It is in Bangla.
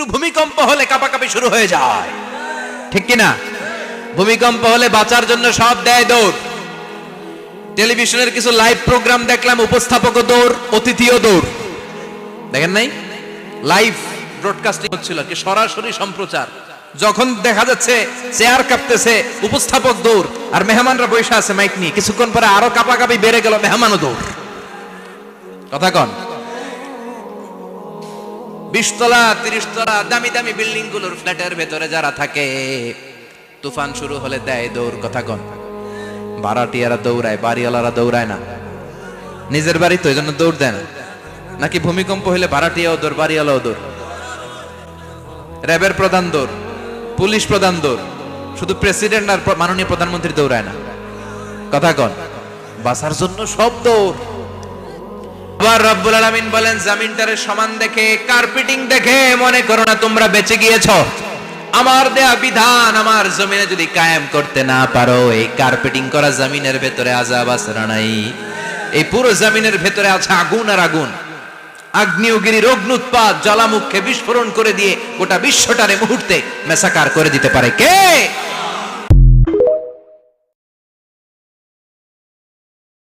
একটু ভূমিকম্প হলে কাঁপাকাঁপি শুরু হয়ে যায়, ঠিক কিনা? ভূমিকম্প হলে বাঁচার জন্য সব দেয় দৌড়। টেলিভিশনের কিছু লাইভ প্রোগ্রাম দেখলাম, উপস্থাপকও দৌড়, অতিথিও দৌড়। দেখেন নাই? লাইভ ব্রডকাস্টিং হচ্ছিল, কি সরাসরি সম্প্রচার। যখন দেখা যাচ্ছে চেয়ার কাঁপতেছে, উপস্থাপক দৌড়, আর মেহমানরা বসে আছে মাইক নিয়ে। কিছুক্ষণ পরে আরো কাঁপাকাঁপি বেড়ে গেল, মেহমানও দৌড়। কথা কন। 20 তলা 30 তলা দামি দামি বিল্ডিং গুলোর ফ্ল্যাটের ভেতরে যারা থাকে, তুফান শুরু হলে দেয় দৌড়। কথা কন। ভাড়াটিয়ারা দৌড়ায়, বাড়িওয়ালারা দৌড়ায় না। নিজের বাড়ি তো, এই জন্য দৌড় দেয় না। নাকি ভূমিকম্প হইলে ভাড়াটিয়াও দৌড়, বাড়িওয়ালাও দৌড়। র্যাবের প্রধান দৌড়, পুলিশ প্রধান দৌড়, শুধু প্রেসিডেন্ট আর মাননীয় প্রধানমন্ত্রী দৌড়ায় না। কথা কন। বাঁচার জন্য সব দৌড়। আবার রব্বুল আলামিন বলেন, জমিনটারে সমান দেখে, কার্পেটিং দেখে মনে করো না তোমরা বেঁচে গিয়েছো। আমার দেয়া বিধান আমার জমিনে যদি কায়েম করতে না পারো, এই কার্পেটিং করা জমিনের ভেতরে আযাব আছে না নাই? এই পুরো জমিনের ভেতরে আছে আগুন আর আগুন। আগ্নেয়গিরির অগ্নুৎপাত জ্বালামুখে বিস্ফোরণ করে দিয়ে গোটা বিশ্বটারে মুহূর্তে মেসাকার করে দিতে পারে কে?